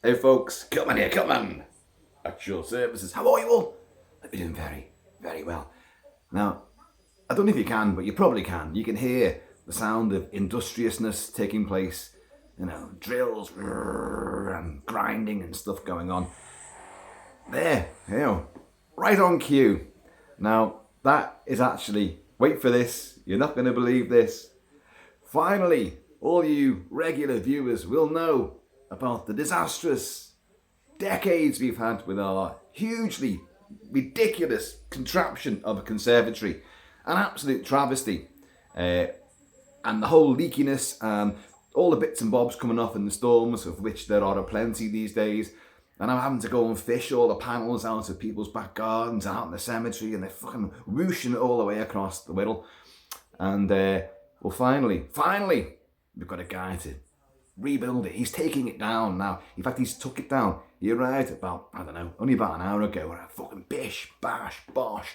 Hey folks, Kilt-Man here, Kilt-Man. Actual services. How are you all? Hope you're doing very, very well. Now, I don't know if you can, but you probably can. You can hear the sound of industriousness taking place. You know, drills and grinding and stuff going on. There, right on cue. Now, that is actually, wait for this, you're not going to believe this. Finally, all you regular viewers will know about the disastrous decades we've had with our hugely ridiculous contraption of a conservatory. An absolute travesty. And the whole leakiness and all the bits and bobs coming off in the storms, of which there are aplenty these days. And I'm having to go and fish all the panels out of people's back gardens, out in the cemetery, and they're fucking whooshing it all the way across the Whittle. And, well, finally, we've got a guy to rebuild it. He's taking it down now. In fact, he's took it down. He arrived about, I don't know, only about an hour ago. And a fucking bish, bash, bosh,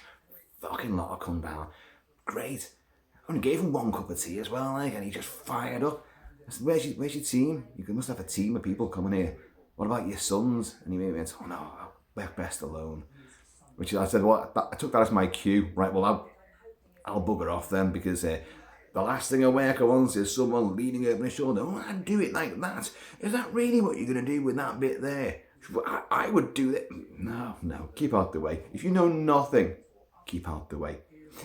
fucking lot of come down. Great. Only gave him one cup of tea as well, like, and he just fired up. I said, where's your team? You must have a team of people coming here. What about your sons? And he went, oh no, we're best alone. Which I said, well, I took that as my cue. Right, well, I'll bugger off then, because the last thing a worker wants is someone leaning over his shoulder. Oh, I'd do it like that. Is that really what you're going to do with that bit there? I would do that. No, keep out the way. If you know nothing, keep out the way.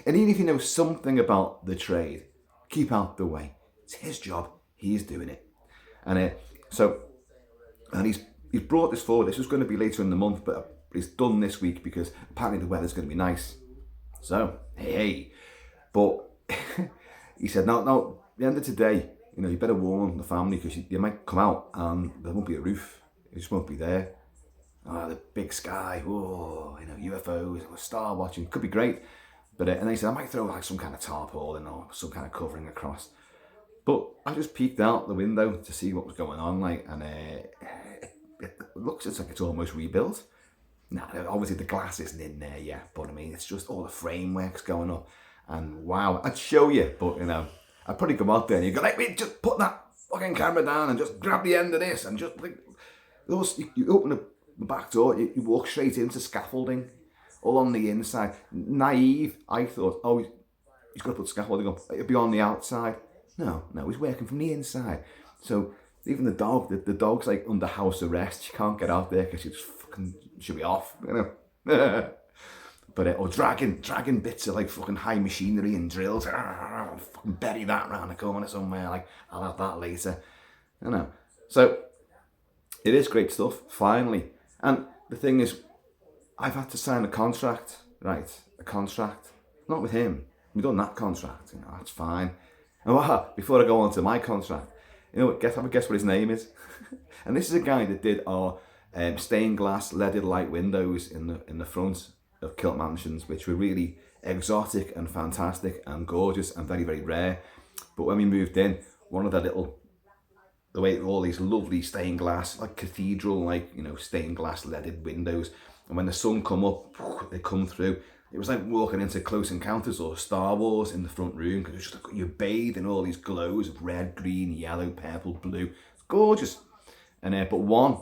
And even if you know something about the trade, keep out the way. It's his job. He's doing it. And he's brought this forward. This was going to be later in the month, but it's done this week because apparently the weather's going to be nice. So, hey. But he said, no, at the end of today, you better warn the family because you might come out and there won't be a roof. It just won't be there. The big sky, whoa, UFOs, star watching, could be great. But and they said, I might throw like some kind of tarpaulin or some kind of covering across. But I just peeked out the window to see what was going on, like, and it looks like it's almost rebuilt. Now, obviously the glass isn't in there yet, but I mean, it's just all the framework's going up. And wow, I'd show you, but I'd probably come out there and you'd go, like, wait, just put that fucking camera down and just grab the end of this and just, like, you open the back door, you walk straight into scaffolding, all on the inside. Naive, I thought, oh, he's got to put scaffolding up, it'll be on the outside. No, he's working from the inside. So even the dog's like under house arrest. She can't get out there because she'll be off, But or dragging bits of like fucking high machinery and drills. Fucking bury that round the corner somewhere. Like, I'll have that later. So it is great stuff. Finally, and the thing is, I've had to sign a contract. Right, a contract. Not with him. We've done that contract. That's fine. And before I go on to my contract, guess what his name is. And this is a guy that did our stained glass leaded light windows in the front of Kilt mansions, which were really exotic and fantastic and gorgeous and very, very rare. But when we moved in, one of the way all these lovely stained glass, like cathedral, like, stained glass leaded windows, and when the sun come up, they come through. It was like walking into Close Encounters or Star Wars in the front room, because it's just like you bathe in all these glows of red, green, yellow, purple, blue. It's gorgeous. And but one,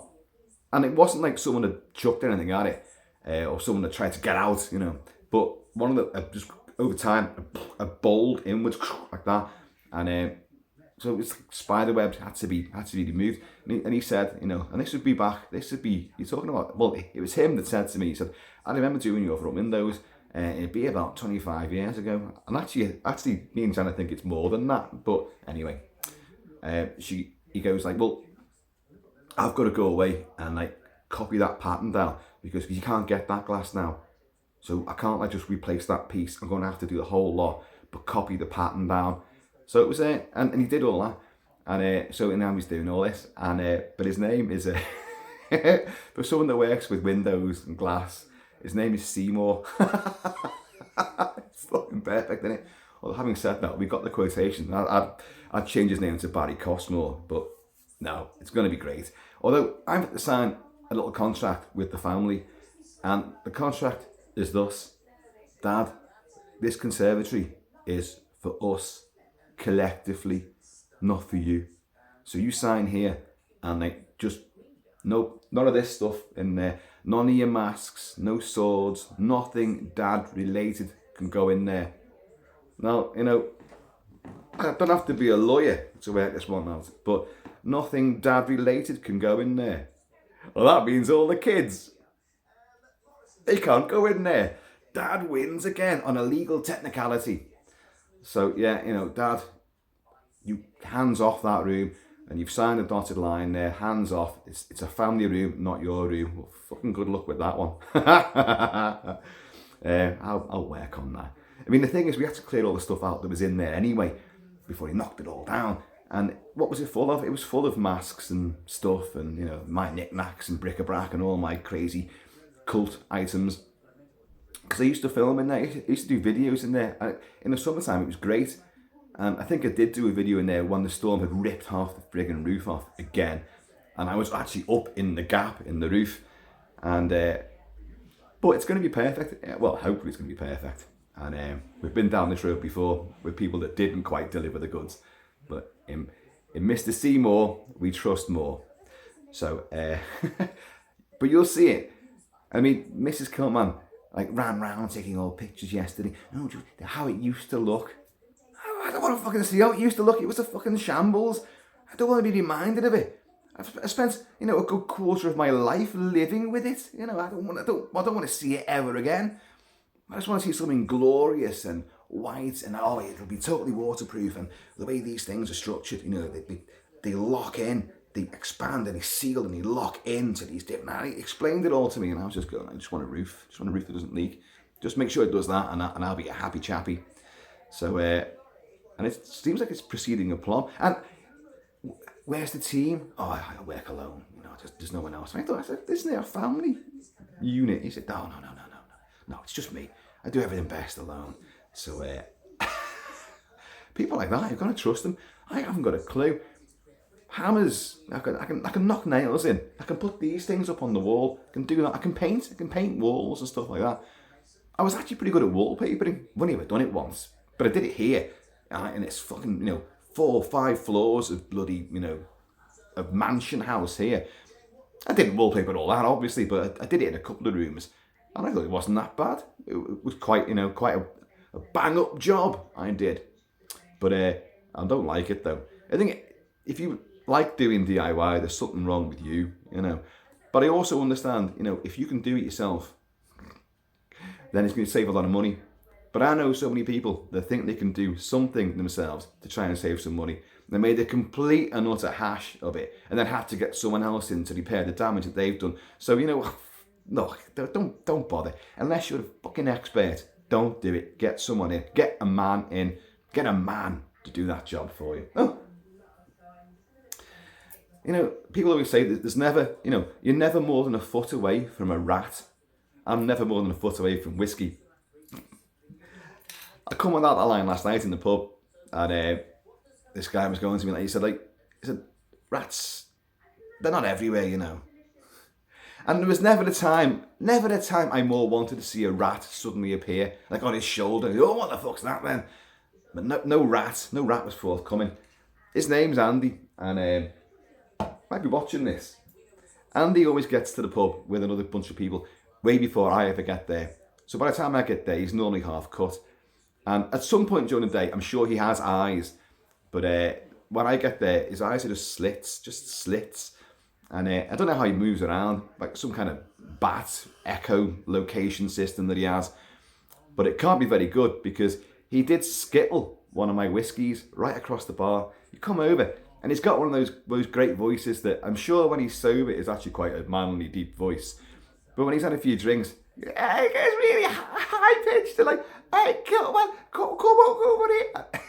and it wasn't like someone had chucked anything at it, or someone had tried to get out, But one of the just over time, a bolt inwards like that, and so it was like spider webs had to be removed. And he said, and this would be you're talking about. Well, it was him that said to me. He said, I remember doing your front windows. It'd be about 25 years ago. And actually, me and Janet think it's more than that. But anyway, he goes like, well, I've got to go away and like copy that pattern down because you can't get that glass now. So I can't like just replace that piece. I'm going to have to do the whole lot, but copy the pattern down. So it was and he did all that. And so now he's doing all this. And but his name is for someone that works with windows and glass, his name is Seymour. It's fucking perfect, isn't it? Well, having said that, we got the quotation. I'd change his name to Barry Cosmore, but no, it's going to be great. Although I've had to sign a little contract with the family, and the contract is thus: Dad, this conservatory is for us collectively, not for you. So you sign here, and like just No, none of this stuff in there. None of your masks, no swords, nothing dad related can go in there. Now, I don't have to be a lawyer to work this one out, but nothing dad related can go in there. Well, that means all the kids, they can't go in there. Dad wins again on a legal technicality. So yeah, dad, you hands off that room, and you've signed a dotted line there, hands off. It's a family room, not your room. Well, fucking good luck with that one. I'll work on that. I mean, the thing is, we had to clear all the stuff out that was in there anyway, before he knocked it all down. And what was it full of? It was full of masks and stuff, and my knickknacks and bric-a-brac and all my crazy cult items. Because I used to film in there, I used to do videos in there. In the summertime, it was great. And I think I did do a video in there when the storm had ripped half the friggin' roof off again. And I was actually up in the gap in the roof. And but it's going to be perfect. Well, hopefully it's going to be perfect. And we've been down this road before with people that didn't quite deliver the goods. But in Mr. Seymour, we trust more. So, but you'll see it. I mean, Mrs. Kilt-Man ran round taking all pictures yesterday. Oh, how it used to look. I don't want to fucking see how it used to look. It was a fucking shambles. I don't want to be reminded of it. I spent, a good quarter of my life living with it. I don't want to see it ever again. I just want to see something glorious and white, and it'll be totally waterproof. And the way these things are structured, they lock in, they expand, and they seal, and they lock into these different. And he explained it all to me, and I was just going, I just want a roof that doesn't leak. Just make sure it does that, and I'll be a happy chappy. So, and it seems like it's proceeding a plumb. And where's the team? Oh, I work alone. There's no one else. I said, isn't there a family unit? He said, no, it's just me. I do everything best alone. So people like that, you've got to trust them. I haven't got a clue. Hammers, I can knock nails in. I can put these things up on the wall. I can do that. I can paint walls and stuff like that. I was actually pretty good at wallpapering. I've only ever done it once, but I did it here. And it's fucking, 4 or 5 floors of bloody, a mansion house here. I didn't wallpaper all that, obviously, but I did it in a couple of rooms. And I thought it wasn't that bad. It was quite a bang-up job I did. But I don't like it, though. I think if you like doing DIY, there's something wrong with you, But I also understand, if you can do it yourself, then it's going to save a lot of money. But I know so many people that think they can do something themselves to try and save some money. They made a complete and utter hash of it, and then had to get someone else in to repair the damage that they've done. So, no, don't bother. Unless you're a fucking expert, don't do it. Get someone in. Get a man in. Get a man to do that job for you. Oh. People always say that there's never, you're never more than a foot away from a rat. I'm never more than a foot away from whiskey. I come on that line last night in the pub, and this guy was going to me, he said, rats, they're not everywhere, And there was never a time I more wanted to see a rat suddenly appear, on his shoulder. Oh, what the fuck's that then? But no rat was forthcoming. His name's Andy, and might be watching this. Andy always gets to the pub with another bunch of people way before I ever get there. So by the time I get there, he's normally half cut. And at some point during the day, I'm sure he has eyes. But when I get there, his eyes are just slits. And I don't know how he moves around, like some kind of bat echo location system that he has. But it can't be very good, because he did skittle one of my whiskies right across the bar. You come over, and he's got one of those great voices that I'm sure when he's sober is actually quite a manly, deep voice. But when he's had a few drinks, it gets really high pitched. They're like, hey, Kilt-Man, come on here.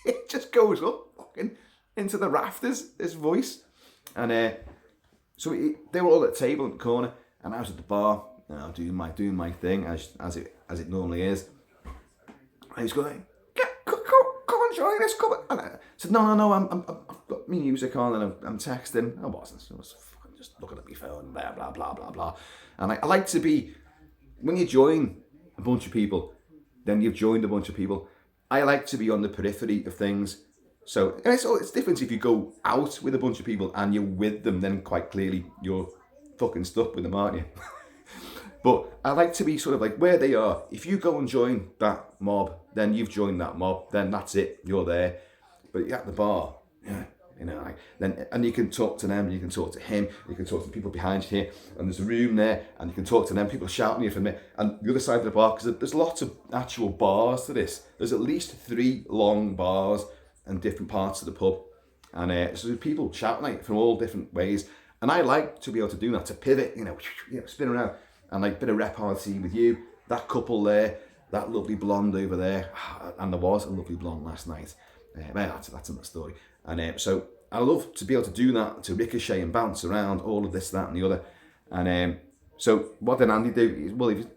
It just goes up fucking into the rafters, this voice. And so they were all at the table in the corner, and I was at the bar, doing my thing as it normally is. And he's going, come on, join us, come on. And I said, no, I've got my music on, and I'm texting. I was fucking just looking at my phone, blah, blah, blah, blah, blah. And I like to be, when you join a bunch of people, then you've joined a bunch of people. I like to be on the periphery of things. So it's different if you go out with a bunch of people and you're with them, then quite clearly you're fucking stuck with them, aren't you? But I like to be sort of like where they are. If you go and join that mob, then you've joined that mob. Then that's it. You're there. But you're at the bar, yeah, you know, like, then, and you can talk to them, you can talk to him, you can talk to the people behind you here, and there's a room there, and you can talk to them, people shouting at you from there, and the other side of the bar, because there's lots of actual bars to this. There's at least 3 long bars and different parts of the pub, and so there's people shouting at you from all different ways, and I like to be able to do that, to pivot, you know, spin around, and like a bit of repartee with you, that couple there, that lovely blonde over there, and there was a lovely blonde last night. Well, that's another story. And so I love to be able to do that, to ricochet and bounce around, all of this, that, and the other. And so what did Andy do?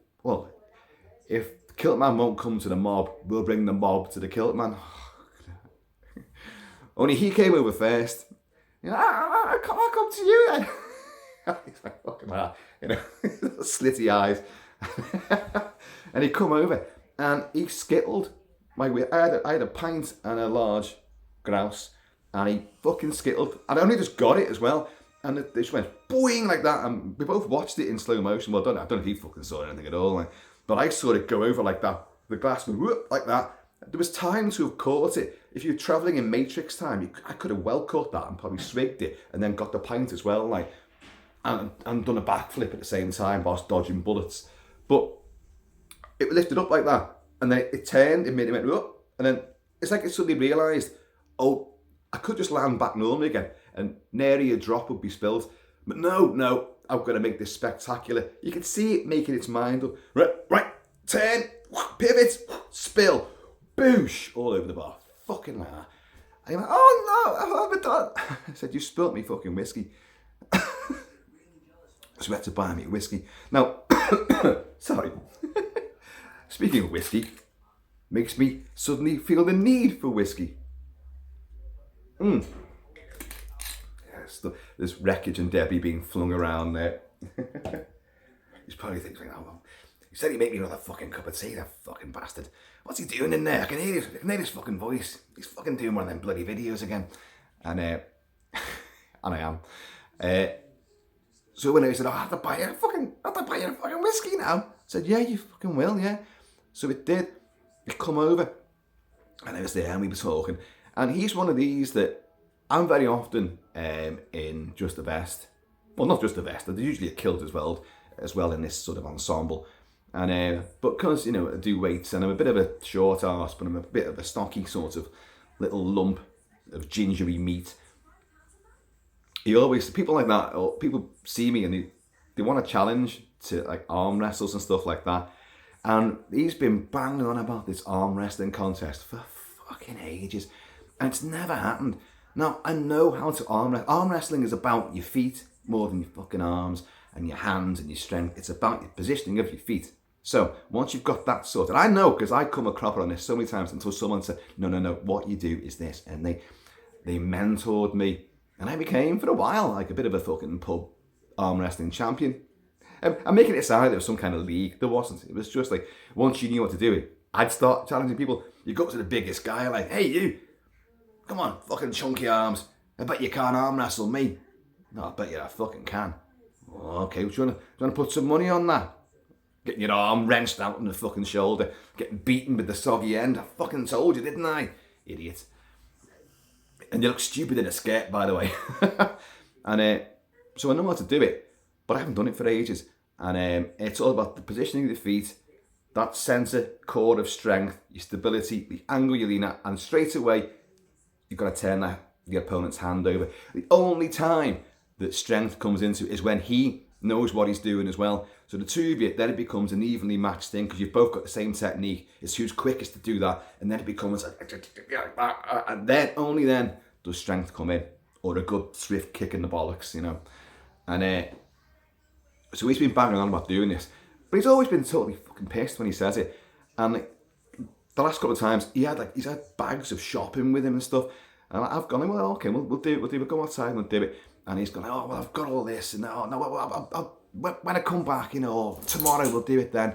If Kilt-Man won't come to the mob, we'll bring the mob to the Kilt-Man. Only he came over first. You know, I'll come to you then. He's like, fucking hell, you know, slitty eyes. And he come over and he skittled. I had a pint and a large grouse, and he fucking skittled. And I only just got it as well, and it just went boing like that. And we both watched it in slow motion. Well, I don't know if he fucking saw anything at all, but I saw it go over like that. The glass went whoop like that. There was time to have caught it. If you're travelling in Matrix time, I could have well caught that and probably swigged it, and then got the pint as well, like, and done a backflip at the same time whilst dodging bullets. But it lifted up like that. And then it turned, it went up, and then it's like it suddenly realised, oh, I could just land back normally again, and nary a drop would be spilled. But no, I've got to make this spectacular. You can see it making its mind up. Right, turn, pivot, spill, boosh, all over the bar. Fucking like that. And you're like, oh no, I haven't done. I said, you spilt me fucking whiskey. So we had to buy me whiskey. Now, sorry. Speaking of whiskey, makes me suddenly feel the need for whiskey. Yes, there's wreckage and debris being flung around there. He's probably thinking, oh, well, he said he'd make me another fucking cup of tea, that fucking bastard. What's he doing in there? I can hear his fucking voice. He's fucking doing one of them bloody videos again. And and I am. So when he said, oh, I have to buy you a fucking whiskey now. I said, yeah, you fucking will, yeah. So it did. It come over, and I was there, and we were talking. And he's one of these that I'm very often in just the vest. Well, not just the vest. There's usually a kilt as well in this sort of ensemble. And but because I do weights, and I'm a bit of a short arse, but I'm a bit of a stocky sort of little lump of gingery meat. People like that, or people see me and they want a challenge to like arm wrestles and stuff like that. And he's been banging on about this arm wrestling contest for fucking ages. And it's never happened. Now, I know how to arm wrestle. Arm wrestling is about your feet more than your fucking arms and your hands and your strength. It's about your positioning of your feet. So, once you've got that sorted, I know because I come a cropper on this so many times until someone said, no, what you do is this. And they mentored me. And I became, for a while, like a bit of a fucking pub arm wrestling champion. I'm making it sound like there was some kind of league. There wasn't. It was just like, once you knew what to do, I'd start challenging people. You go up to the biggest guy, like, hey, you, come on, fucking chunky arms. I bet you can't arm wrestle me. No, I bet you I fucking can. Oh, okay, do you want to put some money on that? Getting your arm wrenched out on the fucking shoulder, getting beaten with the soggy end. I fucking told you, didn't I? Idiot. And you look stupid in a skirt, by the way. And so I know how to do it, but I haven't done it for ages. And it's all about the positioning of the feet, that centre core of strength, your stability, the angle you lean at, and straight away, you've got to turn the opponent's hand over. The only time that strength comes into is when he knows what he's doing as well. So the two of you, then it becomes an evenly matched thing because you've both got the same technique. It's who's quickest to do that, and then it becomes, and then only then does strength come in, or a good swift kick in the bollocks, And so he's been banging on about doing this, but he's always been totally fucking pissed when he says it. And the last couple of times he's had bags of shopping with him and stuff, and I've gone, well, okay, we'll do it. We'll go outside and we'll do it. And he's gone, oh, well, I've got all this, and when I come back, tomorrow we'll do it then.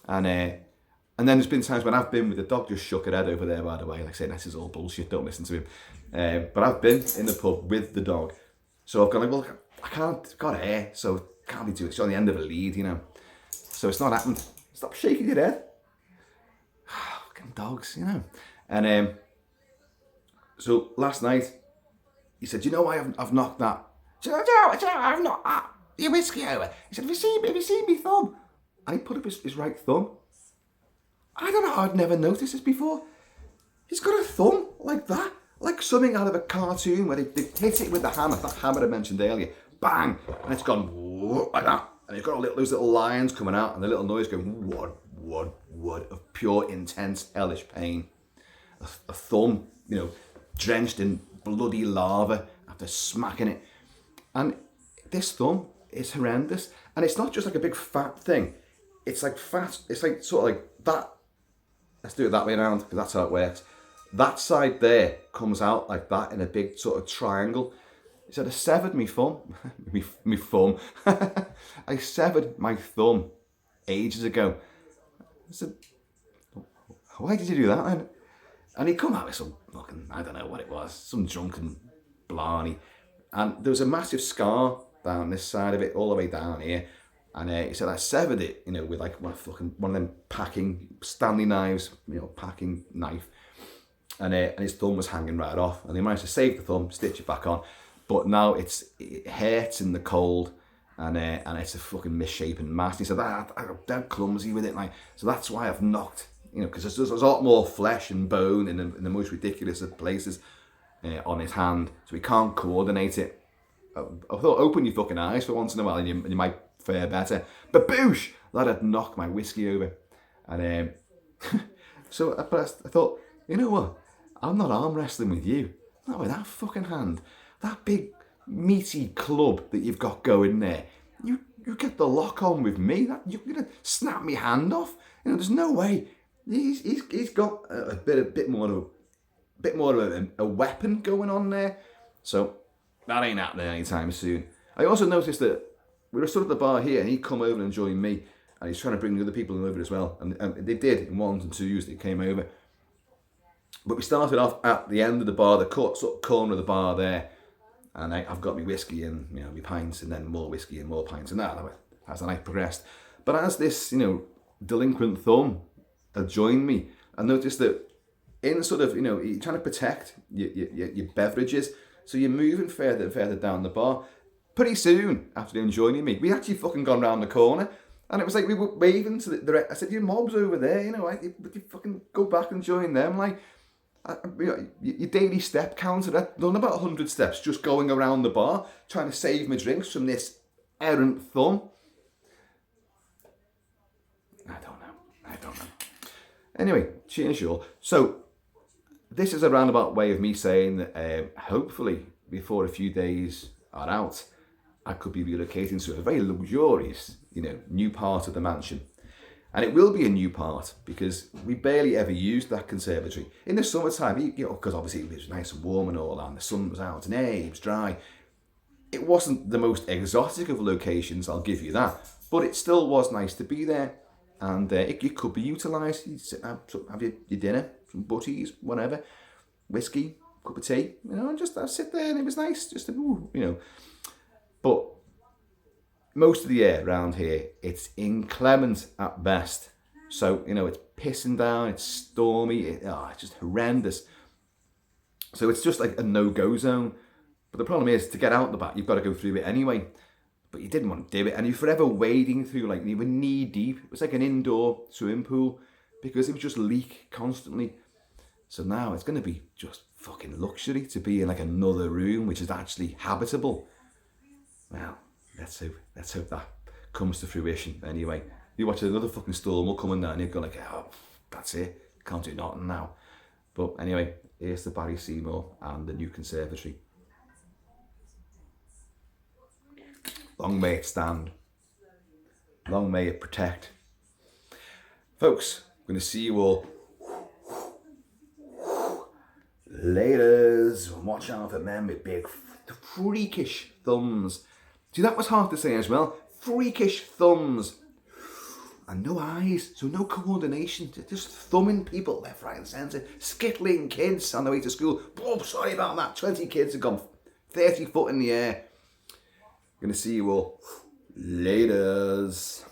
And then there's been times when I've been with the dog just shook her head over there, by the way, like saying this is all bullshit, don't listen to him. But I've been in the pub with the dog, so I've gone, well, I can't, got hair, so can't be doing it. It's on the end of a lead, you know. So it's not happened. Stop shaking your head. Fucking dogs, you know. And so last night, he said, "You know why I've knocked that? I've knocked your whiskey over." He said, have you seen me thumb? And he put up his right thumb. I don't know how I'd never noticed this before. He's got a thumb like that. Like something out of a cartoon where they hit it with the hammer, that hammer I mentioned earlier. Bang! And it's gone whoop, like that. And you've got those little lines coming out and the little noise going wud of pure, intense, hellish pain. A thumb, you know, drenched in bloody lava after smacking it. And this thumb is horrendous. And it's not just like a big fat thing. It's like fat, it's like sort of like that. Let's do it that way around because that's how it works. That side there comes out like that in a big sort of triangle. He said, I severed my thumb. my thumb. I severed my thumb ages ago. I said, why did you do that then? And he come out with some fucking, I don't know what it was, some drunken blarney. And there was a massive scar down this side of it, all the way down here. And he said, I severed it, you know, with like one of them packing, Stanley knives, you know, packing knife. And his thumb was hanging right off. And they managed to save the thumb, stitch it back on. But now it hurts in the cold. And it's a fucking misshapen mass. He said, I'm dead clumsy with it. Like, so that's why I've knocked, you know, because there's a lot more flesh and bone in the most ridiculous of places on his hand. So he can't coordinate it. I thought, open your fucking eyes for once in a while and you might fare better. Baboosh! That had knocked my whiskey over. And so I thought, you know what? I'm not arm wrestling with you. Not with that fucking hand. That big meaty club that you've got going there. You get the lock on with me. You're gonna snap me hand off. You know, there's no way. He's got a bit more of a weapon going on there. So that ain't happening anytime soon. I also noticed that we were stood at the bar here and he come over and joined me. And he's trying to bring the other people over as well. And they did in ones and twos. They came over. But we started off at the end of the bar, the sort of corner of the bar there. And I've got my whiskey and, you know, my pints and then more whiskey and more pints and that as the night progressed. But as this, you know, delinquent thumb had joined me, I noticed that in sort of, you know, you're trying to protect your beverages. So you're moving further and further down the bar. Pretty soon after them joining me, we actually fucking gone round the corner. And it was like we were waving to the I said, your mob's over there, you know, you fucking go back and join them. Like, you know, your daily step counter, I've done about 100 steps just going around the bar, trying to save my drinks from this errant thumb. I don't know. Anyway, cheers, you all. So, this is a roundabout way of me saying that hopefully, before a few days are out, I could be relocating to a very luxurious, you know, new part of the mansion. And it will be a new part because we barely ever used that conservatory. In the summertime, you know, because obviously it was nice and warm and all that, and the sun was out and it was dry. It wasn't the most exotic of locations, I'll give you that. But it still was nice to be there. And it could be utilised. You sit down, have your dinner, some butties, whatever, whiskey, cup of tea, you know, and just sit there and it was nice. Just, you know. But most of the year around here, it's inclement at best. So, you know, it's pissing down, it's stormy, it's just horrendous. So it's just like a no-go zone. But the problem is, to get out the back, you've got to go through it anyway. But you didn't want to do it, and you're forever wading through, like, you were knee-deep. It was like an indoor swimming pool, because it would just leak constantly. So now it's going to be just fucking luxury to be in, like, another room, which is actually habitable. Well, let's hope that comes to fruition anyway. You watch another fucking storm will come in there and you're going like, oh, that's it. Can't do nothing now. But anyway, here's the Barry Seymour and the new conservatory. Long may it stand. Long may it protect. Folks, I'm going to see you all. Laters. Watch out for men with big freakish thumbs. See, that was hard to say as well. Freakish thumbs. And no eyes, so no coordination. Just thumbing people left, right and centre. Skittling kids on the way to school. Oh, sorry about that. 20 kids have gone 30 foot in the air. Going to see you all Laters.